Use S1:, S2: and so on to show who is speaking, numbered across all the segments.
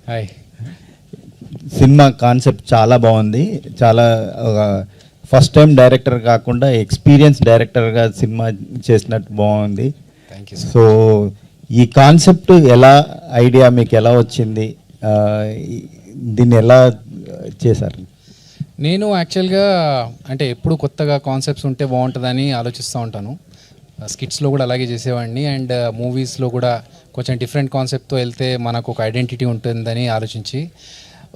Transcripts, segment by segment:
S1: Hi.
S2: Cinema concept చాలా బాగుంది. చాలా ఫస్ట్ టైం డైరెక్టర్ కాకుండా ఎక్స్పీరియన్స్ డైరెక్టర్గా సినిమా చేసినట్టు బాగుంది.
S1: Thank you.
S2: సో ఈ కాన్సెప్ట్ ఎలా ఐడియా మీకు ఎలా వచ్చింది, దీన్ని ఎలా చేశారు?
S1: నేను యాక్చువల్గా అంటే ఎప్పుడు కొత్తగా కాన్సెప్ట్స్ ఉంటే బాగుంటుందని ఆలోచిస్తూ ఉంటాను. స్కిట్స్లో కూడా అలాగే చేసేవాడిని, అండ్ మూవీస్లో కూడా కొంచెం డిఫరెంట్ కాన్సెప్ట్తో వెళ్తే మనకు ఒక ఐడెంటిటీ ఉంటుందని ఆలోచించి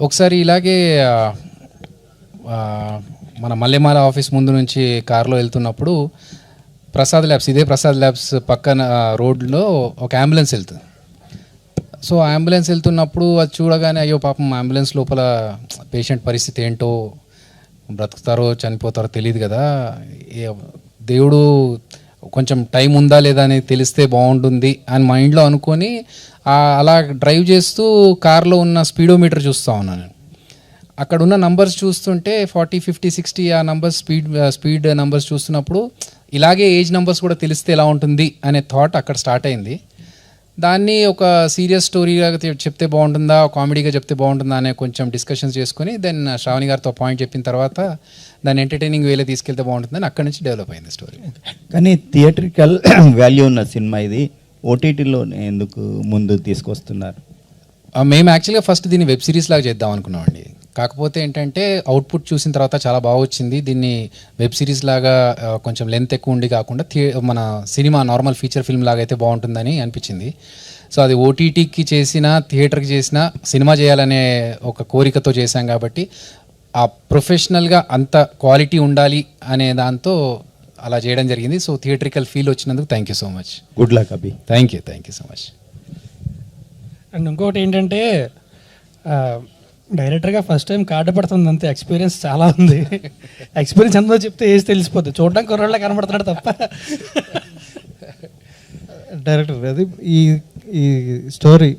S1: ఒకసారి ఇలాగే మన మల్లెమాల ఆఫీస్ ముందు నుంచి కారులో వెళ్తున్నప్పుడు ఇదే ప్రసాద్ ల్యాబ్స్ పక్కన రోడ్లో ఒక అంబులెన్స్ వెళ్తుంది. సో అంబులెన్స్ వెళ్తున్నప్పుడు అది చూడగానే అయ్యో పాపం అంబులెన్స్ లోపల పేషెంట్ పరిస్థితి ఏంటో, బ్రతుకుతారో చనిపోతారో తెలియదు కదా, దేవుడు కొంచెం టైం ఉందా లేదా అనేది తెలిస్తే బాగుంటుంది అని మైండ్లో అనుకొని అలా డ్రైవ్ చేస్తూ కార్లో ఉన్న స్పీడోమీటర్ చూస్తూ ఉన్నాను. అక్కడ ఉన్న నంబర్స్ చూస్తుంటే 40, 50, 60 ఆ నంబర్స్ స్పీడ్ నంబర్స్ చూస్తున్నప్పుడు ఇలాగే ఏజ్ నంబర్స్ కూడా తెలిస్తే ఎలా ఉంటుంది అనే థాట్ అక్కడ స్టార్ట్ అయింది. దాన్ని ఒక సీరియస్ స్టోరీగా చెప్తే బాగుంటుందా, కామెడీగా చెప్తే బాగుంటుందా అనే కొంచెం డిస్కషన్స్ చేసుకుని దెన్ శ్రావణి గారితో పాయింట్ చెప్పిన తర్వాత దాన్ని ఎంటర్టైనింగ్ వేలో తీసుకెళ్తే బాగుంటుందని అక్కడి నుంచి డెవలప్ అయింది స్టోరీ.
S2: కానీ థియేట్రికల్ వాల్యూ ఉన్న సినిమా ఇది, ఓటీటీలో ఎందుకు ముందు తీసుకొస్తున్నారు?
S1: మేము యాక్చువల్గా ఫస్ట్ దీన్ని వెబ్ సిరీస్ లాగా చేద్దాం అనుకున్నామండి. కాకపోతే ఏంటంటే అవుట్పుట్ చూసిన తర్వాత చాలా బాగా వచ్చింది. దీన్ని వెబ్ సిరీస్ లాగా కొంచెం లెంత్ ఎక్కువ ఉండి కాకుండా మన సినిమా నార్మల్ ఫీచర్ ఫిల్మ్ లాగా అయితే బాగుంటుందని అనిపించింది. సో అది ఓటీటీకి చేసిన, థియేటర్కి చేసిన, సినిమా చేయాలనే ఒక కోరికతో చేశాం కాబట్టి ఆ ప్రొఫెషనల్గా అంత క్వాలిటీ ఉండాలి అనే దాంతో అలా చేయడం జరిగింది. సో థియేట్రికల్ ఫీల్ వచ్చినందుకు thank you so much.
S2: Good luck Abhi.
S1: Thank you so much.
S3: And ఇంకోటి ఏంటంటే డైరెక్టర్గా ఫస్ట్ టైం కార్డు పడుతుంది, అంతే. ఎక్స్పీరియన్స్ చాలా ఉంది. ఎక్స్పీరియన్స్ ఎంతో చెప్తే ఏజ్ తెలిసిపోతుంది, చూడడానికి కుర్రోళ్ళ కనబడుతున్నాడు తప్ప.
S4: డైరెక్టర్ అది ఈ స్టోరీ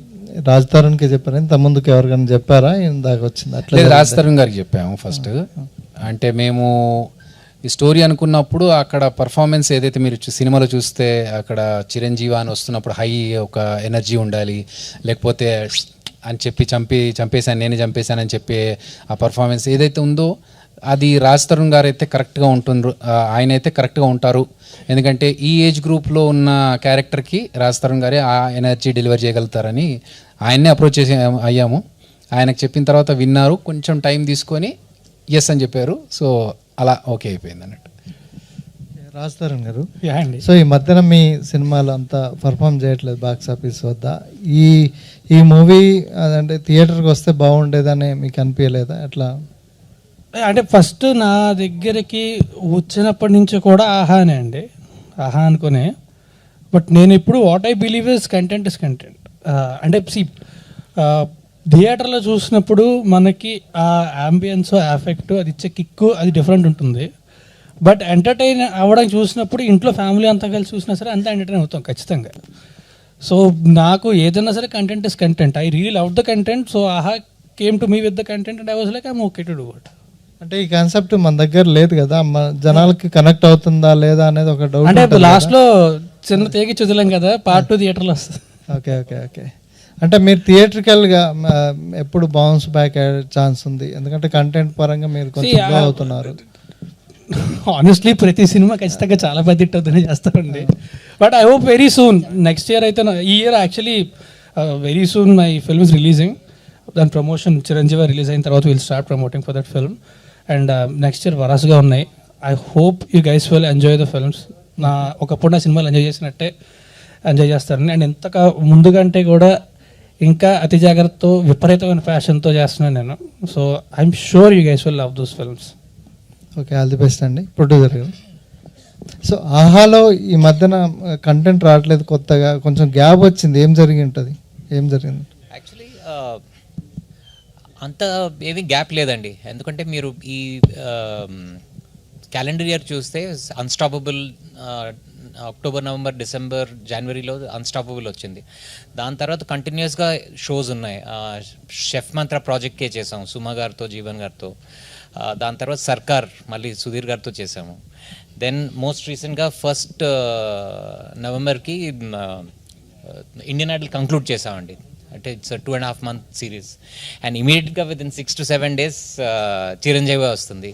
S4: రాజ్ తరుణ్కి చెప్పారా, ఇంత ముందుకు ఎవరికైనా చెప్పారా? ఇందాక వచ్చింది అట్లా?
S1: రాజ్ తరుణ్ గారికి చెప్పాము ఫస్ట్. అంటే మేము ఈ స్టోరీ అనుకున్నప్పుడు అక్కడ పర్ఫార్మెన్స్ ఏదైతే మీరు సినిమాలో చూస్తే అక్కడ చిరంజీవి అని వస్తున్నప్పుడు హై ఒక ఎనర్జీ ఉండాలి, లేకపోతే అని చెప్పి చంపేశాను నేనే చంపేశానని చెప్పి ఆ పర్ఫార్మెన్స్ ఏదైతే ఉందో అది రాజ్ తరుణ్ గారు అయితే కరెక్ట్గా ఆయన అయితే కరెక్ట్గా ఉంటారు. ఎందుకంటే ఈ ఏజ్ గ్రూప్లో ఉన్న క్యారెక్టర్కి రాజ్ తరుణ్ గారే ఆ ఎనర్జీ డెలివర్ చేయగలుగుతారని ఆయన్నే అప్రోచ్ అయ్యాము. ఆయనకు చెప్పిన తర్వాత విన్నారు, కొంచెం టైం తీసుకొని ఎస్ అని చెప్పారు. సో అలా ఓకే అయిపోయింది అన్నట్టు.
S4: రాజ్ తరుణ్ గారు,
S3: అండి.
S4: సో ఈ మధ్యన మీ సినిమాలు అంతా పర్ఫామ్ చేయట్లేదు బాక్స్ ఆఫీస్ వద్ద. ఈ మూవీ అదంటే థియేటర్కి వస్తే బాగుండేదని మీకు అనిపించలేదా? ఎట్లా
S3: అంటే ఫస్ట్ నా దగ్గరికి వచ్చినప్పటి నుంచి కూడా ఆహానే అండి, ఆహా అనుకునే. బట్ నేను ఇప్పుడు what I believe is content is content. అంటే థియేటర్లో చూసినప్పుడు మనకి ఆ యాంబియన్స్, ఎఫెక్ట్, అది ఇచ్చే కిక్కు అది డిఫరెంట్ ఉంటుంది. బట్ ఎంటర్టైన్ అవ్వడం చూసినప్పుడు ఇంట్లో ఫ్యామిలీ అంతా కలిసి చూసినా సరే అంతా ఎంటర్టైన్ అవుతాం ఖచ్చితంగా. సో నాకు ఏదైనా సరే content is content. I real love the content. So Aha came to me with the content and I was like I'm okay to do it.
S4: అంటే ఈ కాన్సెప్ట్ మన దగ్గర లేదు కదా, జనాలకి కనెక్ట్ అవుతుందా లేదా అనేది ఒక డౌట్.
S3: అంటే లాస్ట్లో చిన్న తేగి చదివాం కదా, పార్ట్ 2 థియేటర్లో వస్తుంది.
S4: Okay okay okay. అంటే మీరు థియేట్రికల్గా ఎప్పుడు బౌన్స్ బ్యాక్ అయ్యే ఛాన్స్ ఉంది? ఎందుకంటే కంటెంట్ పరంగా మీరు కొంచెం గ్రో అవుతున్నారు.
S3: ఆనెస్ట్లీ ప్రతి సినిమా ఖచ్చితంగా చాలా పెద్ద హిట్ అవుతుందని చేస్తామండి. But I hope very soon, next year అయితే, ఈ year actually very soon my film is releasing. దాని ప్రమోషన్ చిరంజీవి రిలీజ్ అయిన తర్వాత will start promoting for that film. And next year వరసగా ఉన్నాయి. I hope you guys will enjoy the films. ఒకప్పుడు నా సినిమాలు ఎంజాయ్ చేసినట్టే ఎంజాయ్ చేస్తారని. అండ్ ఇంతగా ముందుకంటే కూడా ఇంకా అతి జాగ్రత్తతో, విపరీతమైన ప్యాషన్తో చేస్తున్నాను నేను. So I'm sure you guys will love those films.
S4: Okay, all the best అండి ప్రొడ్యూసర్ గారు. సో ఆహాలో ఈ మధ్యన కంటెంట్ రావట్లేదు, కొత్తగా కొంచెం గ్యాప్ వచ్చింది. ఏం జరిగింది?
S5: యాక్చువల్లీ అంత ఏమీ గ్యాప్ లేదండి. ఎందుకంటే మీరు ఈ క్యాలెండర్ ఇయర్ చూస్తే అన్స్టాపబుల్ అక్టోబర్, నవంబర్, డిసెంబర్, జనవరిలో అన్స్టాపబుల్ వచ్చింది. దాని తర్వాత కంటిన్యూస్గా షోస్ ఉన్నాయి. షెఫ్ మంత్ర ప్రాజెక్ట్కే చేసాం సుమా గారితో, జీవన్ గారితో. దాని తర్వాత సర్కార్ మళ్ళీ సుధీర్ గారితో చేసాము. దెన్ మోస్ట్ రీసెంట్గా 1 నవంబర్కి ఇండియన్ ఐడల్ కంక్లూడ్ చేసామండి అంటే ఇట్స్ 2.5 month సిరీస్ అండ్ ఇమీడియట్గా విదిన్ 6 to 7 days చిరంజీవి వస్తుంది.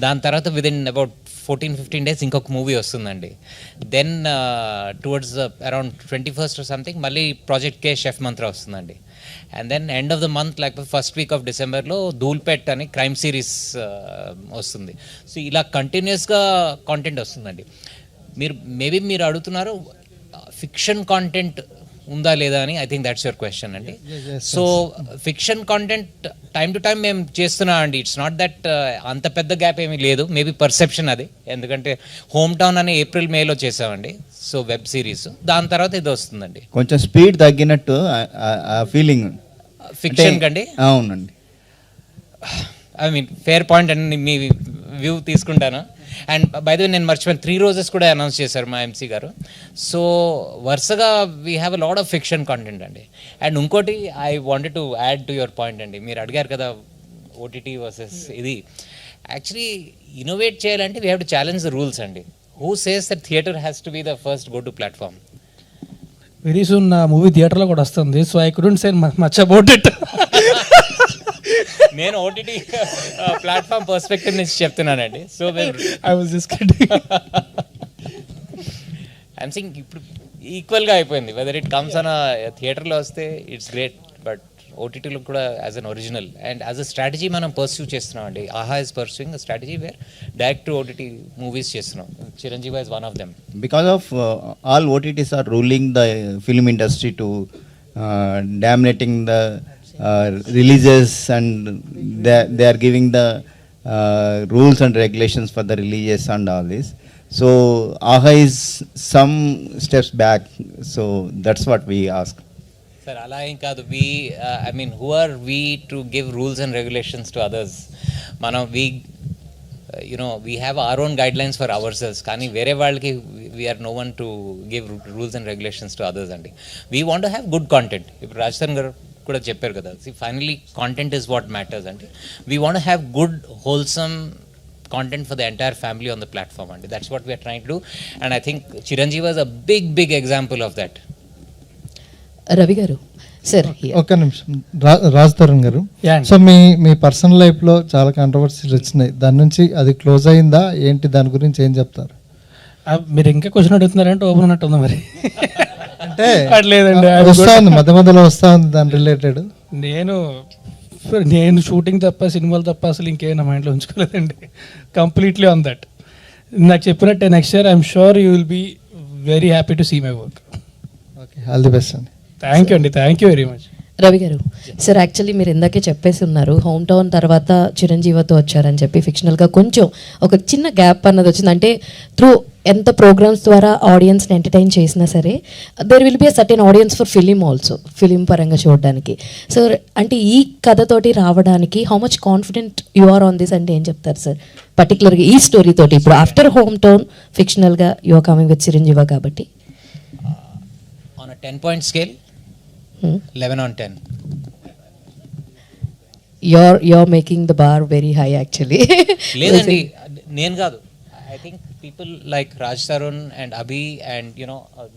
S5: దాని తర్వాత విదిన్ అబౌట్ 14-15 days ఇంకొక మూవీ వస్తుందండి. Then towards around 21st or something మళ్ళీ ప్రాజెక్ట్ కే షెఫ్ మంత్ర వస్తుందండి. And then end of the month like first week of డిసెంబర్లో ధూల్పెట్ అని క్రైమ్ సిరీస్ వస్తుంది. సో ఇలా కంటిన్యూస్గా కాంటెంట్ వస్తుందండి. మీరు అడుగుతున్నారు ఫిక్షన్ కాంటెంట్ ఉందా లేదా అని. I think that's your question అండి. So fiction content time to time మేము చేస్తున్నాం అండి. ఇట్స్ నాట్ దట్ అంత పెద్ద గ్యాప్ ఏమీ లేదు. మేబీ పర్సెప్షన్ అది, ఎందుకంటే హోమ్ టౌన్ అని April, Mayలో చేసామండి. సో వెబ్ సిరీస్, దాని తర్వాత ఇది వస్తుందండి.
S2: కొంచెం స్పీడ్ తగ్గినట్టు ఆ ఫీలింగ్
S5: ఫిక్షన్ కండి.
S2: అవునండి.
S5: ఐ మీన్ ఫేర్ పాయింట్ అండి, మీ వ్యూ తీసుకుంటాను. అండ్ బై ద వే నేను మర్చిపోయాను, 3 Roses కూడా అనౌన్స్ చేశారు మా MC గారు. సో వరుసగా we have a lot of fiction content అండి. అండ్ ఇంకోటి I wanted to add to your point అండి, మీరు అడిగారు కదా OTT వర్సెస్ ఇది. యాక్చువల్లీ ఇన్నోవేట్ చేయాలంటే we have to challenge the rules అండి. Who says that theatre has to be the first go to platform?
S3: Very soon నా movie థియేటర్లో కూడా వస్తుంది. So I couldn't say much about it.
S5: నేను OTT platform perspective నుంచి చెప్తున్నానండి. So
S3: I was just kidding.
S5: I'm Singh ఇప్పుడు ఈక్వల్గా అయిపోయింది. వెదర్ ఇట్ కమ్స్ ఆన్ థియేటర్లో వస్తే ఇట్స్ గ్రేట్, బట్ OTTలో కూడా as an original and as a strategy మనం పర్స్యూ చేస్తున్నాం అండి. Aha is pursuing a strategy where direct to OTT movies చేస్తున్నాం. Chiranjeevi is one of them.
S2: Because of all OTTs are ruling the film industry to dominating the releases, and they are giving the rules and regulations for the releases and all this. So AHA is some steps back. So that's what we ask.
S5: Sir అలా ఏం కాదు. I mean who are we to give rules and regulations to others? మనం we have our own guidelines for ourselves, కానీ వేరే వాళ్ళకి we're no one to give rules and regulations to others అండి. We want to have good content. ఇప్పుడు రాజస్థాన్ గారు కూడా చెప్పారు కదా, finally content is what matters అండి. We want to have good wholesome content for the entire family on the platform, and that's what we are trying to do. And I think Chiranjeevi was a big example of that.
S6: Ravi గారు sir,
S4: ఒక్క నిమిషం. రాజ్ తరుణ్ గారు,
S3: Yeah.
S4: So మీ personal లైఫ్లో చాలా కాంట్రవర్సీలు వచ్చినాయి, దాని నుంచి అది క్లోజ్ అయిందా ఏంటి, దాని గురించి ఏం చెప్తారు?
S3: మీరు ఇంకా క్వశ్చన్ అడుగుతున్నారంటే ఓపెన్ ఉన్నట్టు ఉందా మరి?
S4: అంటే
S3: లేదండి,
S4: వస్తా ఉంది, మధ్యలో వస్తా ఉంది దాని రిలేటెడ్.
S3: నేను షూటింగ్ తప్ప సినిమాలు తప్ప అసలు ఇంకేం నా మైండ్లో ఉంచుకోలేదండి. Completely on that. నాకు చెప్పినట్టే next year I'm sure you will be very happy to see my work.
S4: Okay, all the best అండి.
S3: థ్యాంక్ యూ అండి, thank you very much.
S6: Ravi గారు సార్, యాక్చువల్లీ మీరు ఇందాకే చెప్పేసి ఉన్నారు హోమ్ టౌన్ తర్వాత చిరంజీవితో వచ్చారని చెప్పి. ఫిక్షనల్గా కొంచెం ఒక చిన్న గ్యాప్ అన్నది వచ్చింది. అంటే త్రూ ఎంత ప్రోగ్రామ్స్ ద్వారా ఆడియన్స్ని ఎంటర్టైన్ చేసినా సరే there will be a certain audience for film also, film పరంగా చూడడానికి. సో అంటే ఈ కథతోటి రావడానికి how much confident you are on this అంటే ఏం చెప్తారు సార్? పర్టికులర్గా ఈ స్టోరీ తోటి ఇప్పుడు ఆఫ్టర్ హోమ్ టౌన్ ఫిక్షనల్గా you are coming with Chiranjeevi కాబట్టి.
S5: On a 10-point scale, 11 on 10.
S6: You're making the bar very high actually.
S5: లేదండి, నేను కాదు. I think people like Raj Tarun and Abhi and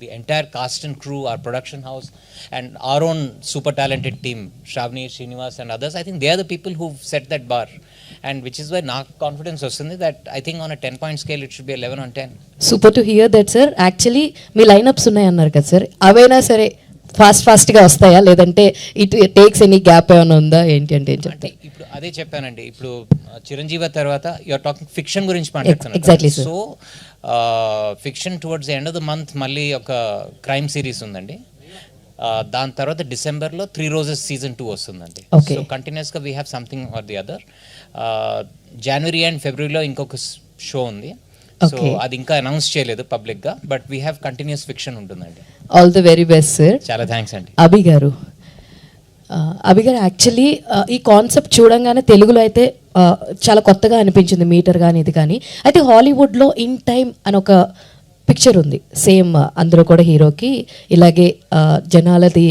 S5: the entire cast and crew, our production house and our own super talented team, Shravani, Srinivas and others, I think they are the people who've set that bar, and which is why నాకు confidence వస్తుంది that I think on a 10-point scale it should be 11 on 10.
S6: Super to hear that sir. Actually మీ lineups ఉన్నాయన్నారు కదా sir, అవైనా సరే ఫాస్ట్గా వస్తాయా లేదంటే it takes any gap ఏమైనా ఉందా ఏంటి అంటే ఏం చెప్తారు?
S5: ఇప్పుడు అదే చెప్పానండి. ఇప్పుడు చిరంజీవి తర్వాత యూఆర్ టాకింగ్ ఫిక్షన్ గురించి
S6: Exactly,
S5: మాట్లాడుతున్నాను.
S6: sir.
S5: So fiction towards the end of the month మళ్ళీ ఒక క్రైమ్ సిరీస్ ఉందండి. దాని తర్వాత డిసెంబర్లో 3 Roses season 2 వస్తుందండి.
S6: Okay.
S5: సో కంటిన్యూస్గా we have something or the other. జనవరి అండ్ ఫిబ్రవరిలో ఇంకొక షో ఉంది. So
S6: Okay.
S5: అది ఇంకా అనౌన్స్ చేయలేదు పబ్లిక్గా, but we have continuous fiction ఉంటుందండి.
S6: All the very best sir.
S5: చాలా థ్యాంక్స్ అండి.
S6: అభి గారు యాక్చువల్లీ ఈ కాన్సెప్ట్ చూడంగానే తెలుగులో అయితే చాలా కొత్తగా అనిపించింది, మీటర్ కానీ ఇది కానీ. అయితే హాలీవుడ్లో ఇన్ టైమ్ అని ఒక పిక్చర్ ఉంది సేమ్, అందులో కూడా హీరోకి ఇలాగే జనాలది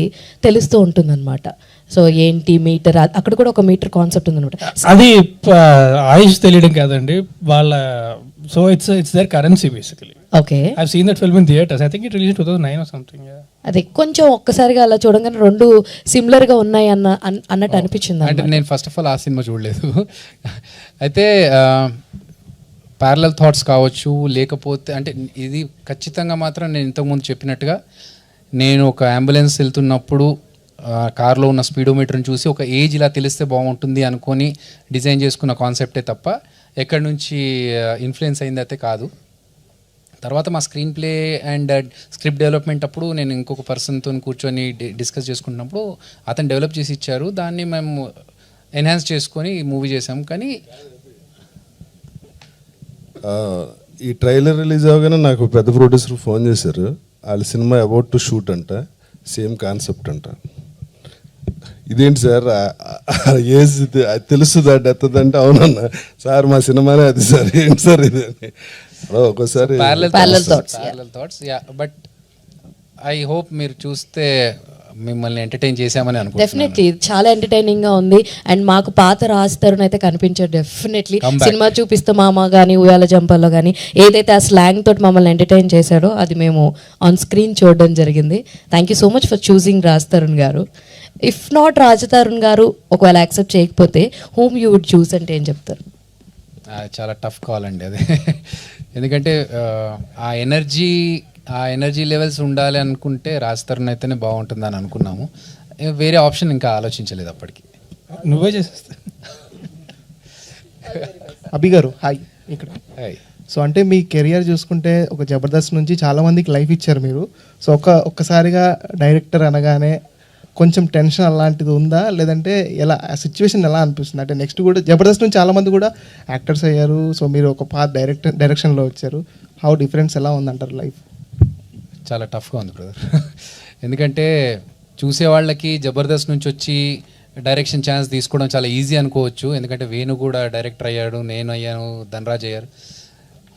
S6: తెలుస్తూ ఉంటుందన్నమాట. సో ఏంటి మీటర్, అక్కడ కూడా ఒక మీటర్ కాన్సెప్ట్ ఉందన్నమాట.
S3: అది ఆయుష్ తెలియడం కాదండి, వాళ్ళ so it's their currency basically.
S6: Okay,
S3: I seen that film in theatres. I think it release 2009 or something.
S6: అదే కొంచెం ఒక్కసారిగా అలా చూడగానే రెండు సిమిలర్ గా ఉన్నాయి అన్నట్టు అనిపించింది.
S1: అంటే నేను ఫస్ట్ ఆఫ్ ఆల్ ఆ సినిమా చూడలేదు. అయితే ప్యారలల్ థాట్స్ కావచ్చు, లేకపోతే అంటే ఇది ఖచ్చితంగా మాత్రం నేను ఇంతకుముందు చెప్పినట్టుగా నేను ఒక అంబులెన్స్ వెళ్తున్నప్పుడు కార్లో ఉన్న స్పీడోమీటర్ని చూసి ఒక ఏజ్ ఇలా తెలిస్తే బాగుంటుంది అనుకొని డిజైన్ చేసుకున్న కాన్సెప్టే తప్ప ఎక్కడి నుంచి ఇన్ఫ్లుయెన్స్ అయింది అయితే కాదు. తర్వాత మా screen play and script development అప్పుడు నేను ఇంకొక పర్సన్తో కూర్చొని డిస్కస్ చేసుకున్నప్పుడు అతను డెవలప్ చేసి ఇచ్చారు. దాన్ని మేము ఎన్హాన్స్ చేసుకొని మూవీ చేసాం. కానీ
S7: ఈ ట్రైలర్ రిలీజ్ అవగానే నాకు పెద్ద ప్రొడ్యూసర్ ఫోన్ చేశారు. వాళ్ళ సినిమా అబౌట్ టు షూట్ అంట, సేమ్ కాన్సెప్ట్ అంట. ఇదేంటి సార్ ఏజ్ తెలుస్తుందా డెత్ అంటే అవునన్న సార్ మా సినిమానే అది సార్ ఏంటి సార్ ఇది అని ఒక్కోసారి
S6: Parallel thoughts,
S1: but I hope మీరు చూస్తే మిమ్మల్ని ఎంటర్టైన్ చేసామని అనుకుంటున్నాను.
S6: డెఫినెట్లీ చాలా ఎంటర్టైనింగ్ గా ఉంది. అండ్ మాకు పాత రాస్తారని అయితే కనిపించారు. డెఫినెట్లీ సినిమా చూపిస్తే మామ కానీ ఉయ్యాల జంపల్లో కానీ ఏదైతే ఆ స్లాంగ్ తోటి మమ్మల్ని ఎంటర్టైన్ చేశాడో అది మేము ఆన్ స్క్రీన్ చూడడం జరిగింది. Thank you so much for choosing Raj Tarun గారు. ఇఫ్ నాట్ రాజ్ తరుణ్ గారు ఒకవేళ యాక్సెప్ట్ చేయకపోతే హూమ్ యూ వుడ్ చూస్ అంటే ఏం చెప్తారు?
S1: చాలా టఫ్ కాల్ అండి అది. ఎందుకంటే ఆ ఎనర్జీ లెవెల్స్ ఉండాలి అనుకుంటే రాజ్ తరుణ్ అయితేనే బాగుంటుందని అనుకున్నాము. వేరే ఆప్షన్ ఇంకా ఆలోచించలేదు అప్పటికి.
S3: నువ్వే చేసేస్తా.
S8: అభి గారు హాయ్. ఇక్కడ సో అంటే మీ కెరియర్ చూసుకుంటే ఒక జబర్దస్త్ నుంచి చాలా మందికి లైఫ్ ఇచ్చారు మీరు. సో ఒక్కసారిగా డైరెక్టర్ అనగానే కొంచెం టెన్షన్ అలాంటిది ఉందా, లేదంటే ఎలా ఆ సిచ్యువేషన్ ఎలా అనిపిస్తుంది? అంటే నెక్స్ట్ కూడా జబర్దస్త్ నుంచి చాలామంది కూడా యాక్టర్స్ అయ్యారు. సో మీరు ఒక డైరెక్షన్లో వచ్చారు. హౌ డిఫరెన్స్ ఎలా ఉందంటారు లైఫ్?
S1: చాలా టఫ్గా ఉంది బ్రదర్. ఎందుకంటే చూసే వాళ్ళకి జబర్దస్త్ నుంచి వచ్చి డైరెక్షన్ ఛాన్స్ తీసుకోవడం చాలా ఈజీ అనుకోవచ్చు. ఎందుకంటే వేణు కూడా డైరెక్టర్ అయ్యాడు, నేను అయ్యాను, ధనరాజ్ అయ్యారు.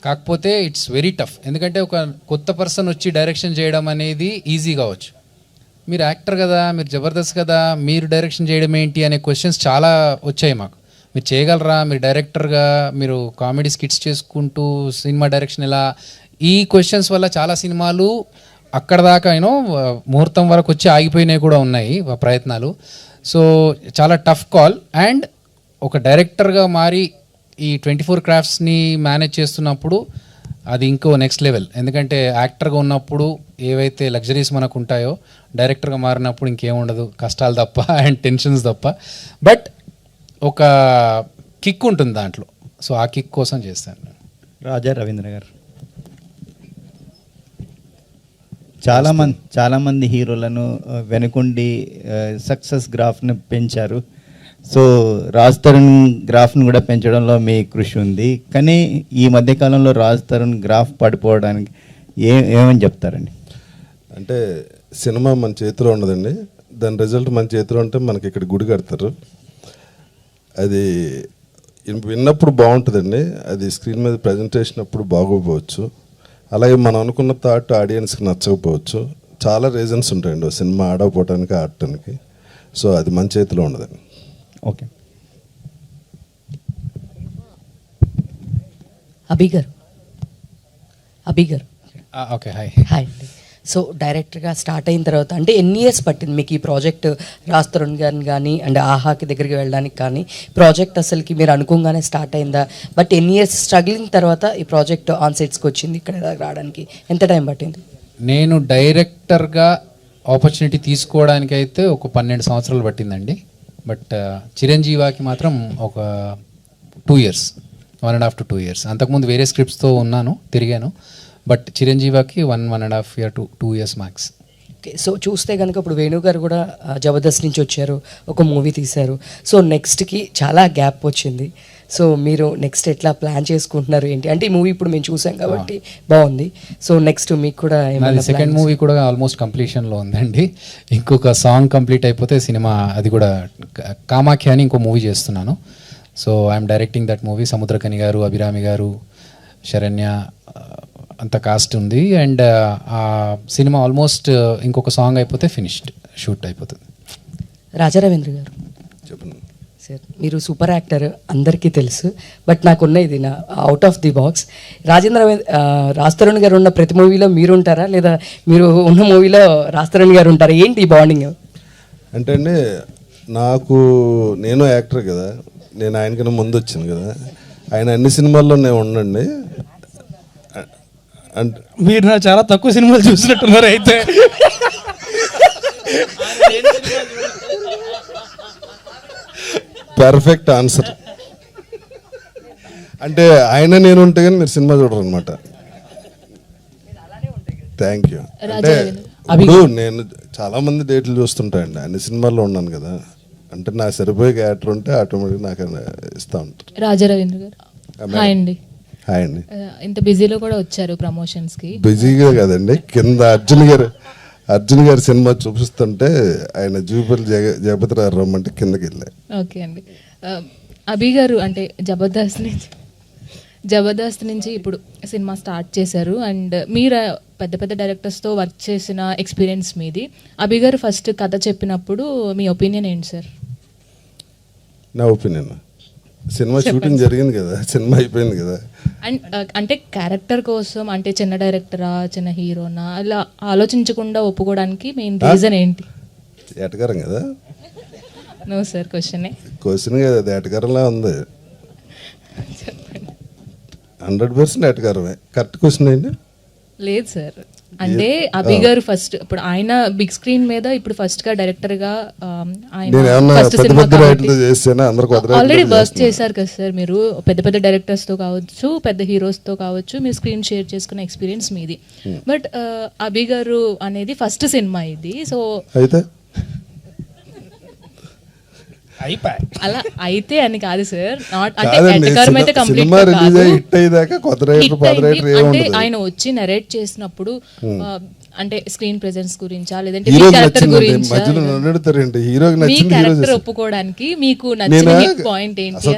S1: కాకపోతే ఇట్స్ వెరీ టఫ్. ఎందుకంటే ఒక కొత్త పర్సన్ వచ్చి డైరెక్షన్ చేయడం అనేది ఈజీ కావచ్చు. మీరు యాక్టర్ కదా, మీరు జబర్దస్త్ కదా, మీరు డైరెక్షన్ చేయడం ఏంటి అనే క్వశ్చన్స్ చాలా వచ్చాయి మాకు. మీరు చేయగలరా, మీరు డైరెక్టర్గా మీరు కామెడీ స్కిట్స్ చేసుకుంటూ సినిమా డైరెక్షన్ ఎలా, ఈ క్వశ్చన్స్ వల్ల చాలా సినిమాలు అక్కడ దాకా ముహూర్తం వరకు వచ్చి ఆగిపోయినాయి కూడా ఉన్నాయి ప్రయత్నాలు. సో చాలా టఫ్ కాల్. అండ్ ఒక డైరెక్టర్గా మారి ఈ 24 క్రాఫ్ట్స్ని మేనేజ్ చేస్తున్నప్పుడు అది ఇంకో నెక్స్ట్ లెవెల్. ఎందుకంటే యాక్టర్గా ఉన్నప్పుడు ఏవైతే లగ్జరీస్ మనకు ఉంటాయో డైరెక్టర్గా మారినప్పుడు ఇంకేముండదు, కష్టాలు తప్ప అండ్ టెన్షన్స్ తప్ప. బట్ ఒక కిక్ ఉంటుంది దాంట్లో. సో ఆ కిక్ కోసం చేస్తాను.
S2: రాజా రవీంద్ర గారు చాలామంది హీరోలను వెనుకొండి సక్సెస్ గ్రాఫ్ని పెంచారు. సో రాజ్ తరుణ్ గ్రాఫ్ను కూడా పెంచడంలో మీ కృషి ఉంది. కానీ ఈ మధ్యకాలంలో రాజ్ తరుణ్ గ్రాఫ్ పడిపోవడానికి ఏమని చెప్తారండి?
S7: అంటే సినిమా మన చేతిలో ఉండదండి, దాని రిజల్ట్ మన చేతిలో ఉంటే మనకి ఇక్కడ గుడి కడతారు. అది విన్నప్పుడు బాగుంటుందండి, అది స్క్రీన్ మీద ప్రజెంటేషన్ అప్పుడు బాగోపోవచ్చు. అలాగే మనం అనుకున్న థాట్ ఆడియన్స్కి నచ్చకపోవచ్చు. చాలా రీజన్స్ ఉంటాయండి సినిమా ఆడకపోవటానికి, ఆడటానికి. సో అది మన చేతిలో ఉండదండి.
S2: ఓకే.
S6: అభి గారు
S1: ఓకే హాయ్.
S9: హాయ్ అండి. సో డైరెక్టర్గా స్టార్ట్ అయిన తర్వాత అంటే ఎన్ని ఇయర్స్ పట్టింది మీకు ఈ ప్రాజెక్ట్ రాజ్ తరుణ్ గారిని కానీ అండ్ ఆహాకి దగ్గరికి వెళ్ళడానికి కానీ? ప్రాజెక్ట్ అసలుకి మీరు అనుకోగానే స్టార్ట్ అయిందా? బట్ ఎన్ని ఇయర్స్ స్ట్రగ్లింగ్ తర్వాత ఈ ప్రాజెక్ట్ ఆన్ సెట్స్కి వచ్చింది, ఇక్కడ రావడానికి ఎంత టైం పట్టింది?
S1: నేను డైరెక్టర్గా ఆపర్చునిటీ తీసుకోవడానికి అయితే ఒక 12 సంవత్సరాలు పట్టిందండి. బట్ చిరంజీవాకి మాత్రం ఒక 2 years, 1.5 to 2 years. అంతకుముందు వేరే స్క్రిప్ట్స్తో ఉన్నాను, తిరిగాను. బట్ చిరంజీవాకి 1.5 year to 2 years max.
S9: Okay. So చూస్తే కనుక ఇప్పుడు వేణు గారు కూడా జబర్దస్త్ నుంచి వచ్చారు, ఒక మూవీ తీశారు. సో నెక్స్ట్కి చాలా గ్యాప్ వచ్చింది. సో మీరు నెక్స్ట్ ఎట్లా ప్లాన్ చేసుకుంటున్నారు ఏంటి? అంటే ఈ మూవీ ఇప్పుడు మేము చూసాం కాబట్టి బాగుంది. సో నెక్స్ట్ మీకు కూడా
S1: సెకండ్ మూవీ కూడా ఆల్మోస్ట్ కంప్లీషన్లో ఉందండి. ఇంకొక సాంగ్ కంప్లీట్ అయిపోతే సినిమా, అది కూడా కామాఖ్య అని ఇంకో మూవీ చేస్తున్నాను. So I'm directing that movie. Samuthirakani గారు, అభిరామి గారు, శరణ్య అంత కాస్ట్ ఉంది. అండ్ ఆ సినిమా ఆల్మోస్ట్ ఇంకొక సాంగ్ అయిపోతే ఫినిష్డ్, షూట్ అయిపోతుంది.
S9: రాజా రవీంద్ర గారు
S7: చెప్పండి.
S9: సార్ మీరు సూపర్ యాక్టర్ అందరికీ తెలుసు, బట్ నాకున్న ఇది నా out of the box. Raj Tarun గారు ఉన్న ప్రతి మూవీలో మీరు ఉంటారా, లేదా మీరు ఉన్న మూవీలో రాజ్ తరుణ్ గారు ఉంటారా? ఏంటి ఈ బాండింగ్?
S7: అంటే అండి నేను యాక్టర్ కదా, నేను ఆయనకన్నా ముందు వచ్చాను కదా, ఆయన అన్ని సినిమాల్లో నేను ఉండండి. అంటే
S3: మీరు నా చాలా తక్కువ సినిమాలు చూసినట్టున్నారు అయితే.
S7: Perfect answer. అంటే ఆయన నేను ఉంటే కానీ మీరు సినిమా చూడరు అనమాట. Thank you. అంటే ఇప్పుడు నేను చాలా మంది డేట్లు చూస్తుంటాయండి, అన్ని సినిమాల్లో ఉన్నాను కదా, అంటే నా సరిపోయే క్యారెక్టర్ ఉంటే ఆటోమేటిక్ నాకు ఇస్తూ ఉంటారు.
S10: రాజారవీంద్ర గారు హాయ్ అండి.
S7: హాయ్ అండి.
S10: ఇంత బిజీలో కూడా వచ్చారు ప్రమోషన్స్కి.
S7: బిజీగా కదండి, కింద అర్జున్ గారి సినిమా చూపిస్తుంటే ఆయన జూపల్ జగపతి రావు రమ్మంటే కిందకి వెళ్ళా.
S10: ఓకే అండి. అభి గారు అంటే జబర్దస్త్ నుంచి ఇప్పుడు సినిమా స్టార్ట్ చేశారు అండ్ మీరు పెద్ద పెద్ద డైరెక్టర్స్తో వర్క్ చేసిన ఎక్స్పీరియన్స్ మీది. అభి గారు ఫస్ట్ కథ చెప్పినప్పుడు మీ ఒపీనియన్ ఏంటి సార్?
S7: నా ఒపీనియన్, సినిమా షూటింగ్ జరిగింది కదా, సినిమా అయిపోయింది కదా.
S10: అండ్ అంటే క్యారెక్టర్ కోసం అంటే చిన్న డైరెక్టరా చిన్న హీరోనా అలా ఆలోచించకుండా ఒప్పుకోవడానికి మెయిన్ రీజన్ ఏంటి?
S7: ఏటగారం కదా.
S10: నో సార్
S7: క్వశ్చన్ కదా, అది ఏటగారంలా ఉంది. 100% ఏటగారమే. కరెక్ట్ క్వశ్చన్ ఏంటి?
S10: లేదు సార్, అంటే అభి గారు ఫస్ట్ ఇప్పుడు ఆయన బిగ్ స్క్రీన్ మీద ఇప్పుడు ఫస్ట్ గా డైరెక్టర్ గా ఆల్రెడీ వర్క్ చేశారు కదా సార్ మీరు. పెద్ద పెద్ద డైరెక్టర్స్ తో కావచ్చు, పెద్ద హీరోస్ తో కావచ్చు, మీరు స్క్రీన్ షేర్ చేసుకున్న ఎక్స్పీరియన్స్ మీది. బట్ అభి గారు అనేది ఫస్ట్ సినిమా ఇది. సో
S7: అయితే
S10: అలా అయితే అని కాదు సార్, నాట్ అంటే కంప్లీట్ అంటే ఆయన వచ్చి నరేట్ చేసినప్పుడు అంటే స్క్రీన్ ప్రెజెన్స్ గురించా లేదంటే మీ క్యారెక్టర్ గురించా, మీ క్యారెక్టర్ ఒప్పుకోవడానికి మీకు నచ్చిన పాయింట్ ఏంటి?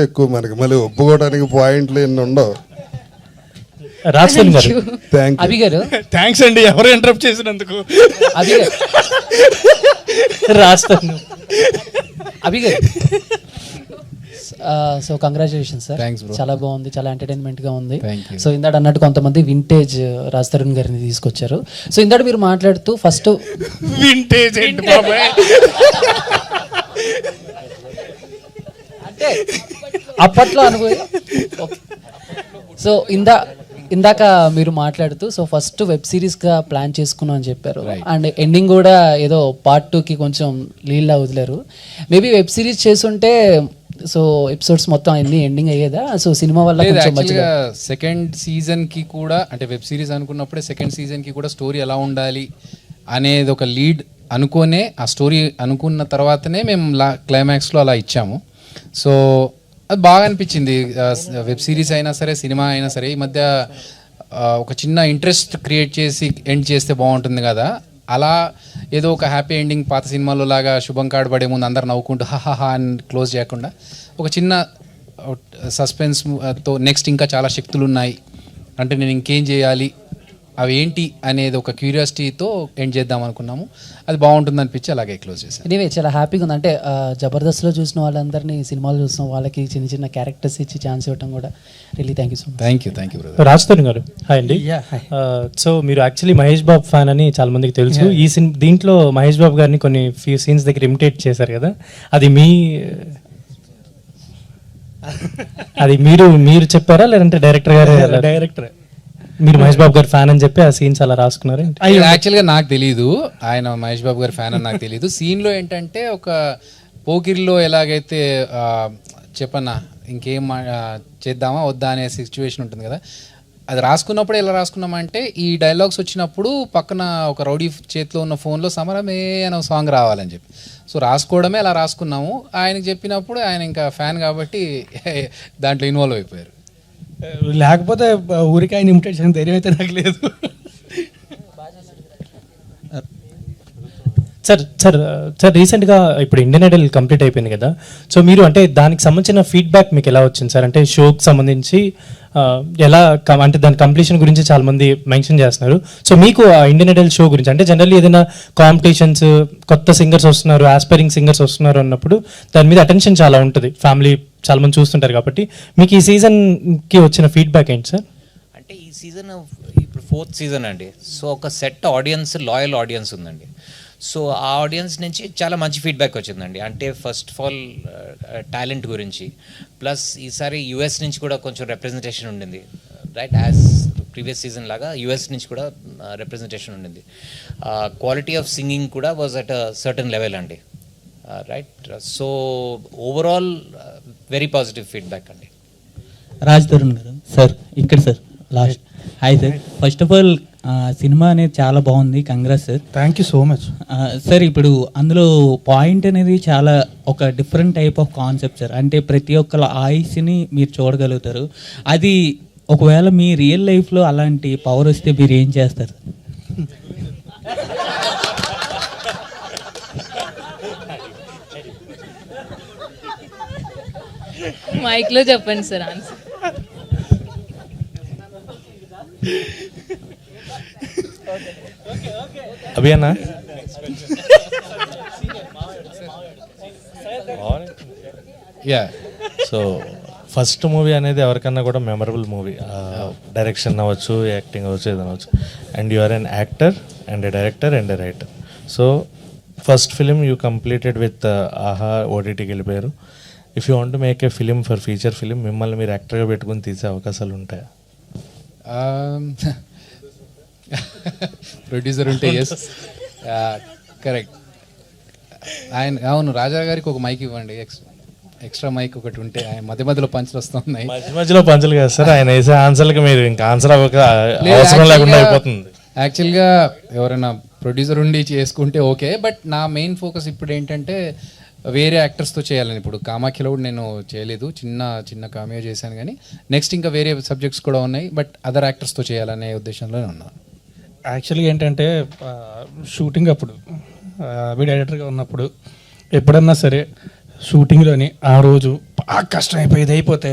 S7: ఎక్కువ మనకి మళ్ళీ ఒప్పుకోవడానికి పాయింట్లు ఎన్ని ఉండవు.
S3: అభి గారు థ్యాంక్స్ అండి, ఎవరు ఇంటరప్ట్ చేసినందుకు.
S11: అభి గారు so congratulation sir,
S1: Thanks, bro.
S11: చాలా బాగుంది, చాలా ఎంటర్టైన్మెంట్ గా ఉంది. సో ఇందాక అన్నట్టు కొంతమంది వింటేజ్ రాజ్ తరుణ్ గారిని తీసుకొచ్చారు. సో ఇందాక మీరు మాట్లాడుతూ ఫస్ట్
S3: వింటేజ్
S11: అంటే అప్పట్లో అనుభవం. సో ఇందాక మీరు మాట్లాడుతూ సో ఫస్ట్ వెబ్ సిరీస్గా ప్లాన్ చేసుకున్నాం అని చెప్పారు, అండ్ ఎండింగ్ కూడా ఏదో పార్ట్ 2కి కొంచెం లీల్లా వదిలేరు. మేబీ వెబ్ సిరీస్ చేసుంటే సో ఎపిసోడ్స్ మొత్తం అన్ని ఎండింగ్ అయ్యేదా? సో సినిమా వల్ల
S1: సెకండ్ సీజన్ కి కూడా అంటే వెబ్ సిరీస్ అనుకున్నప్పుడే సెకండ్ సీజన్ కి కూడా స్టోరీ ఎలా ఉండాలి అనేది ఒక లీడ్ అనుకోనే ఆ స్టోరీ అనుకున్న తర్వాతనే మేము క్లైమాక్స్లో అలా ఇచ్చాము. సో అది బాగా అనిపించింది. వెబ్ సిరీస్ అయినా సరే, సినిమా అయినా సరే, ఈ మధ్య ఒక చిన్న ఇంట్రెస్ట్ క్రియేట్ చేసి ఎండ్ చేస్తే బాగుంటుంది కదా, అలా ఏదో ఒక హ్యాపీ ఎండింగ్ పాత సినిమాలో లాగా శుభం కార్డు పడే ముందు అందరు నవ్వుకుంటూ హహా అని క్లోజ్ చేయకుండా ఒక చిన్న సస్పెన్స్తో నెక్స్ట్ ఇంకా చాలా శక్తులు ఉన్నాయి అంటే నేను ఇంకేం చేయాలి అవి ఏంటి అనేది ఒక క్యూరియాసిటీతో ఎండ్ చేద్దాం అనుకున్నాము. అది బాగుంటుంది అనిపించి అలాగే క్లోజ్ చేశాను.
S11: ఎనీవే చాలా హ్యాపీగా ఉంది. అంటే జబర్దస్త్లో చూసిన వాళ్ళందరినీ సినిమాలు చూసిన వాళ్ళకి చిన్న చిన్న క్యారెక్టర్స్ ఇచ్చి ఛాన్స్ ఇవ్వడం కూడా really thank you so much.
S1: Thank you brother.
S12: Raj Tarun గారు హాయ్ అండి. సో మీరు యాక్చువల్లీ మహేష్ బాబు ఫ్యాన్ అని చాలా మందికి తెలుసు. ఈ దీంట్లో మహేష్ బాబు గారిని కొన్ని ఫ్యూ సీన్స్ దగ్గర ఇమిటేట్ చేశారు కదా, అది మీరు చెప్పారా లేదంటే డైరెక్టర్ గారు? డైరెక్టర్ మీరు మహేష్ బాబు గారి ఫ్యాన్ అని చెప్పి ఆ సీన్స్ అలా రాసుకున్నారు.
S1: యాక్చువల్గా నాకు తెలీదు ఆయన మహేష్ బాబు గారి ఫ్యాన్ అని నాకు తెలీదు. సీన్లో ఏంటంటే ఒక పోకిరిలో ఎలాగైతే చెప్పన్నా ఇంకేం చేద్దామా వద్దా అనే సిచ్యువేషన్ ఉంటుంది కదా, అది రాసుకున్నప్పుడు ఎలా రాసుకున్నామంటే ఈ డైలాగ్స్ వచ్చినప్పుడు పక్కన ఒక రౌడీ చేతిలో ఉన్న ఫోన్లో సమరమే అనే సాంగ్ రావాలని చెప్పి సో రాసుకోవడమే అలా రాసుకున్నాము. ఆయనకి చెప్పినప్పుడు ఆయన ఇంకా ఫ్యాన్ కాబట్టి దాంట్లో ఇన్వాల్వ్ అయిపోయారు.
S3: లేకపోతే ఊరికి ఆయన ఇమిటేట్ చేసిన ధైర్యం అయితే నాకు లేదు.
S12: సార్ సార్ సార్ రీసెంట్గా ఇప్పుడు ఇండియన్ ఐడల్ కంప్లీట్ అయిపోయింది కదా, సో మీరు అంటే దానికి సంబంధించిన ఫీడ్బ్యాక్ మీకు ఎలా వచ్చింది సార్? అంటే షోకి సంబంధించి ఎలా అంటే దాని కంప్లీషన్ గురించి చాలా మంది మెన్షన్ చేస్తున్నారు. సో మీకు ఆ ఇండియన్ ఐడల్ షో గురించి అంటే జనరల్లీ ఏదైనా కాంపిటీషన్స్, కొత్త సింగర్స్ వస్తున్నారు, ఆస్పైరింగ్ సింగర్స్ వస్తున్నారు అన్నప్పుడు దాని మీద అటెన్షన్ చాలా ఉంటుంది, ఫ్యామిలీ చాలా మంది చూస్తుంటారు. కాబట్టి మీకు ఈ సీజన్కి వచ్చిన ఫీడ్బ్యాక్ ఏంటి సార్?
S5: అంటే ఈ సీజన్ ఇప్పుడు 4th సీజన్ అండి. సో ఒక సెట్ ఆడియన్స్, లాయల్ ఆడియన్స్ ఉందండి. సో ఆ ఆడియన్స్ నుంచి చాలా మంచి ఫీడ్బ్యాక్ వచ్చిందండి. అంటే ఫస్ట్ ఆఫ్ ఆల్ టాలెంట్ గురించి, ప్లస్ ఈసారి యుఎస్ నుంచి కూడా కొంచెం రిప్రజెంటేషన్ ఉండింది, రైట్? యాజ్ ప్రీవియస్ సీజన్ లాగా యుఎస్ నుంచి కూడా రిప్రజెంటేషన్ ఉండింది. క్వాలిటీ ఆఫ్ సింగింగ్ కూడా was at a certain level అండి, right? So overall very positive feedback అండి.
S13: రాజ్ తరుణ్ గారు సార్, ఇక్కడ sir last. Hi sir, first of all cinema అనేది చాలా బాగుంది, congrats sir.
S3: Thank you so much
S13: sir. ఇప్పుడు అందులో పాయింట్ అనేది చాలా ఒక different type of concept sir. అంటే ప్రతి ఒక్కళ్ళ ఆయుష్ని మీరు చూడగలుగుతారు. అది ఒకవేళ మీ రియల్ లైఫ్లో అలాంటి పవర్ వస్తే మీరు ఏం చేస్తారు?
S10: మైక్లో చెప్పండి సార్ ఆన్సర్.
S14: అభి అన్న,
S1: యా,
S14: సో ఫస్ట్ మూవీ అనేది ఎవరికన్నా కూడా మెమరబుల్ మూవీ. డైరెక్షన్ అవ్వచ్చు, యాక్టింగ్ అవ్వచ్చు, ఏదైనా అవ్వచ్చు. And you are an actor and a director and a writer. So first film you completed with Aha, ఓటీటీకి వెళ్ళిపోయారు. If you want to make a film for feature film, మిమ్మల్ని మీరు యాక్టర్గా పెట్టుకుని తీసే అవకాశాలు ఉంటాయా?
S1: ప్రొడ్యూసర్ ఉంటే ఎస్, కరెక్ట్. ఆయన అవును, రాజా గారికి ఒక మైక్ ఇవ్వండి, ఎక్స్ట్రా మైక్ ఒకటి ఉంటే. ఆయన మధ్య మధ్యలో పంచులు వస్తున్నాయి.
S14: మధ్య మధ్యలో పంచులు కాదు సార్, ఆయన వేసే ఆన్సర్లకి మీరు ఇంకా ఆన్సర్ అవ్వక అవసరం లేకుండా అయిపోతుంది.
S1: యాక్చువల్గా ఎవరైనా ప్రొడ్యూసర్ ఉండి చేసుకుంటే ఓకే, బట్ నా మెయిన్ ఫోకస్ ఇప్పుడు ఏంటంటే వేరే యాక్టర్స్తో చేయాలని. ఇప్పుడు కామాఖ్యలో కూడా నేను చేయలేదు, చిన్న కామియో చేశాను, కానీ నెక్స్ట్ ఇంకా వేరే సబ్జెక్ట్స్ కూడా ఉన్నాయి, బట్ అదర్ యాక్టర్స్తో చేయాలనే ఉద్దేశంలోనే ఉన్నాను.
S3: యాక్చువల్గా ఏంటంటే షూటింగ్ అప్పుడు మీ డైరెక్టర్గా ఉన్నప్పుడు ఎప్పుడన్నా సరే షూటింగ్లోని ఆ రోజు బాగా కష్టం అయిపోయేది, అయిపోతే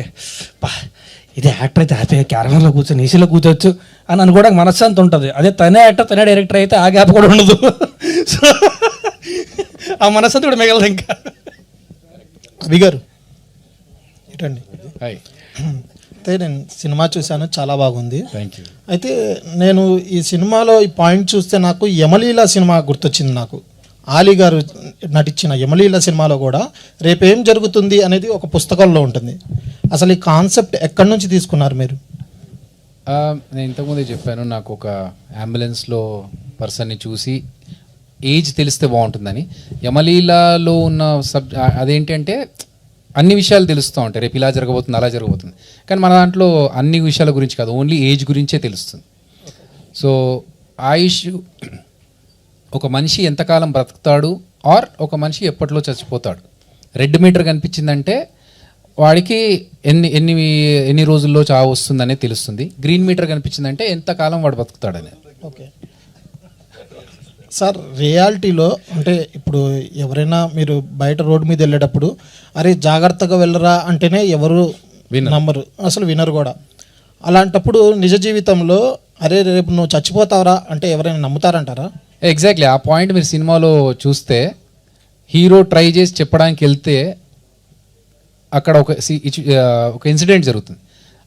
S3: ఇది యాక్టర్ అయితే హ్యాపీగా క్యారవన్లో కూర్చొని ఏసీలో కూర్చోవచ్చు అని అనుకోవడానికి మనశ్శాంతి ఉంటుంది. అదే తనే యాక్టర్, తనే డైరెక్టర్ అయితే ఆ గ్యాప్ కూడా ఉండదు. సో ఆ మనశ్శాంతి కూడా మిగలదు. ఇంకా
S15: అభి గారు ఇటండి.
S1: హాయ్.
S15: అయితే నేను సినిమా చూశాను, చాలా బాగుంది.
S1: Thank you.
S15: అయితే నేను ఈ సినిమాలో ఈ పాయింట్ చూస్తే నాకు యమలీల సినిమా గుర్తొచ్చింది. నాకు ఆలీ గారు నటించిన యమలీల సినిమాలో కూడా రేపేం జరుగుతుంది అనేది ఒక పుస్తకంలో ఉంటుంది. అసలు ఈ కాన్సెప్ట్ ఎక్కడి నుంచి తీసుకున్నారు మీరు?
S1: నేను ఇంతకుముందే చెప్పాను, నాకు ఒక అంబులెన్స్లో పర్సన్ని చూసి ఏజ్ తెలిస్తే బాగుంటుందని. యమలీలలో ఉన్న అదేంటంటే అన్ని విషయాలు తెలుస్తూ ఉంటాయి, రేపు ఇలా జరగబోతుంది, అలా జరగబోతుంది. కానీ మన దాంట్లో అన్ని విషయాల గురించి కాదు, ఓన్లీ ఏజ్ గురించే తెలుస్తుంది. సో ఆయుష్, ఒక మనిషి ఎంతకాలం బ్రతుకుతాడు ఆర్ ఒక మనిషి ఎప్పట్లో చచ్చిపోతాడు. రెడ్ మీటర్ కనిపించిందంటే వాడికి ఎన్ని రోజుల్లో చావు వస్తుందనే తెలుస్తుంది. గ్రీన్ మీటర్ కనిపించిందంటే ఎంతకాలం వాడు బతుకుతాడని.
S15: ఓకే సార్, రియాలిటీలో అంటే ఇప్పుడు ఎవరైనా మీరు బయట రోడ్డు మీద వెళ్ళేటప్పుడు అరే జాగ్రత్తగా వెళ్ళరా అంటేనే ఎవరు నమ్మరు, అసలు వినరు కూడా. అలాంటప్పుడు నిజ జీవితంలో అరే రేపు నువ్వు చచ్చిపోతావరా అంటే ఎవరైనా నమ్ముతారంటారా?
S1: ఎగ్జాక్ట్లీ ఆ పాయింట్ మీరు సినిమాలో చూస్తే హీరో ట్రై చేసి చెప్పడానికి వెళ్తే అక్కడ ఒక ఇన్సిడెంట్ జరుగుతుంది.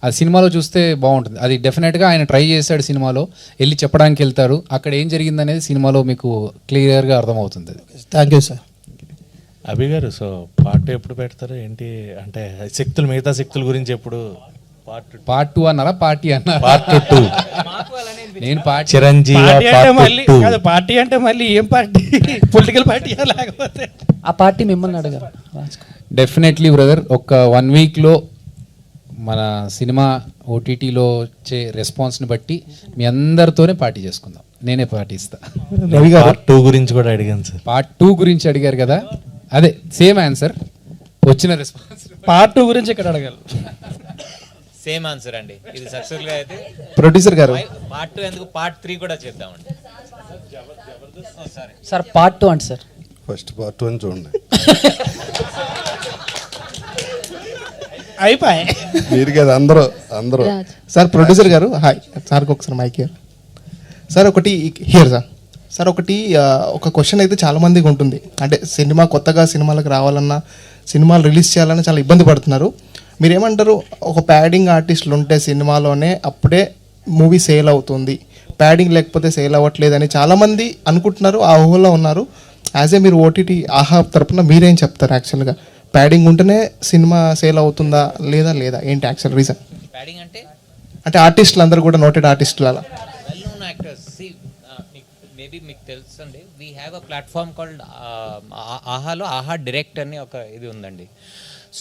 S1: అది సినిమాలో చూస్తే బాగుంటుంది. అది డెఫినెట్గా ఆయన ట్రై చేశాడు, సినిమాలో వెళ్ళి చెప్పడానికి వెళ్తారు. అక్కడ ఏం జరిగింది అనేది సినిమాలో మీకు క్లియర్గా అర్థమవుతుంది.
S15: Thank you sir.
S14: అభి గారు, సో పార్ట్ ఎప్పుడు పెడతారు ఏంటి? అంటే శక్తులు, మిగతా శక్తుల గురించి ఎప్పుడు?
S1: పార్ట్ 2 అన్నారా, పార్టీ అన్నారా?
S14: పార్ట్ 2.
S1: నేను పార్టీ
S14: చిరంజీవి
S3: పార్టీ అంటే మళ్ళీ ఏం పార్టీ? పొలిటికల్ పార్టీ లేకపోతే
S11: ఆ పార్టీ మిమ్మల్ని అడగారు.
S1: డెఫినెట్లీ బ్రదర్, ఒక 1 వీక్లో మన సినిమా ఓటీటీలో వచ్చే రెస్పాన్స్ని బట్టి మీ అందరితోనే పార్టీ చేసుకుందాం. నేనే పార్టీ ఇస్తా.
S14: పార్ట్ 2 గురించి కూడా అడిగాను సార్.
S1: పార్ట్ 2 గురించి అడిగారు కదా, అదే సేమ్ ఆన్సర్ వచ్చిన రెస్పాన్స్.
S3: పార్ట్ 2 గురించి ఇక్కడ అడగాలి.
S5: సేమ్ ఆన్సర్ అండి. ఇది సక్సెస్ఫుల్గా అయితే
S1: ప్రొడ్యూసర్ గారు
S5: పార్ట్ 2 ఎందుకు, పార్ట్ 3 కూడా చేద్దామండి.
S11: సార్ పార్ట్ 2 అండి సార్.
S7: ఫస్ట్ పార్ట్ 1 చూడండి.
S8: అయిపోయి
S7: మీరు కదా అందరూ
S8: సార్ ప్రొడ్యూసర్ గారు హాయ్ సార్కి ఒకసారి మైక్ సార్ ఒకటి హియర్ సార్ ఒకటి ఒక క్వశ్చన్ అయితే చాలా మందికి ఉంటుంది. అంటే సినిమా కొత్తగా సినిమాలకు రావాలన్నా సినిమాలు రిలీజ్ చేయాలన్నా చాలా ఇబ్బంది పడుతున్నారు. మీరేమంటారు, ఒక ప్యాడింగ్ ఆర్టిస్టులు ఉంటే సినిమాలోనే అప్పుడే మూవీ సేల్ అవుతుంది, ప్యాడింగ్ లేకపోతే సేల్ అవ్వట్లేదని చాలామంది అనుకుంటున్నారు, ఆ ఊహలో ఉన్నారు. యాజ్ ఏ మీరు ఓటీటీ ఆహా తరపున మీరేం చెప్తారు? యాక్చువల్గా ప్యాడింగ్ ఉంటేనే సినిమా సేల్ అవుతుందా లేదా ఏంటి యాక్చువల్ రీజన్?
S5: ప్యాడింగ్
S8: అంటే ఆర్టిస్టులు అందరూ కూడా నోటెడ్ ఆర్టిస్టులు అలా
S5: వెల్ నోన్ యాక్టర్స్. మేబీ మీకు తెలుసు అండి, we have a platform called ఆహాలో ఆహా డైరెక్ట్ అని ఒక ఇది ఉందండి.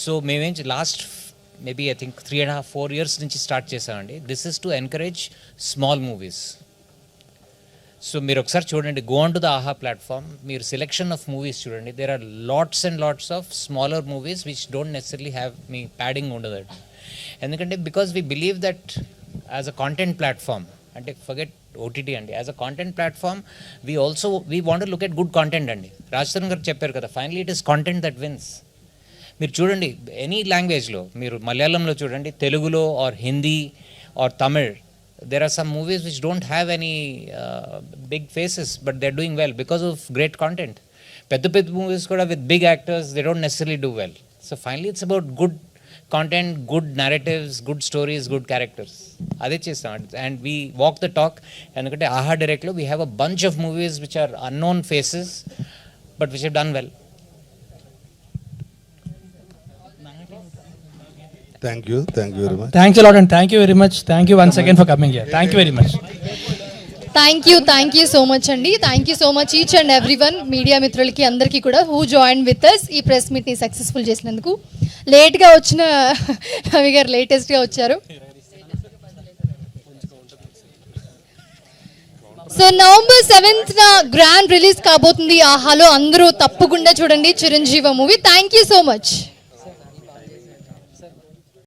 S5: సో మేమేం last maybe I think 3.5-4 years నుంచి స్టార్ట్ చేసామండి. This is to encourage small movies. So మీరు ఒకసారి చూడండి, go on to the Aha platform, మీరు సెలెక్షన్ ఆఫ్ మూవీస్ చూడండి. There are lots and lots of smaller movies which don't necessary have మీ padding ఉండదు. ఎందుకంటే because we believe that as a content platform, అంటే forget OTT అండి, as a content platform we want to look at good content అండి. రాజ్ తరుణ్ గారు చెప్పారు కదా, finally it is content that wins. మీరు చూడండి ఎనీ లాంగ్వేజ్లో, మీరు మలయాళంలో చూడండి, తెలుగులో or Hindi or Tamil, there are some movies which don't have any big faces but they're doing well because of great content. Pedda movies kuda with big actors, they don't necessarily do well. So finally it's about good content, good narratives, good stories, good characters. Ade chestam and we walk the talk. Endukante Aha Direct lo we have a bunch of movies which are unknown faces but which have done well.
S7: Thank you very much.
S3: Thanks a lot and thank you very much. Thank you once again for coming here. Thank you very much.
S16: Thank you so much అండి. Thank you so much each and everyone, media మిత్రులకి అందరికీ కూడా who join with us ఈ press మీట్ని successful చేసినందుకు. లేట్గా వచ్చిన రవి గారు లేటెస్ట్గా వచ్చారు. So November 7th grand release కాబోతుంది ఆహాలో. అందరూ తప్పకుండా చూడండి Chiranjeevi movie. Thank you so much.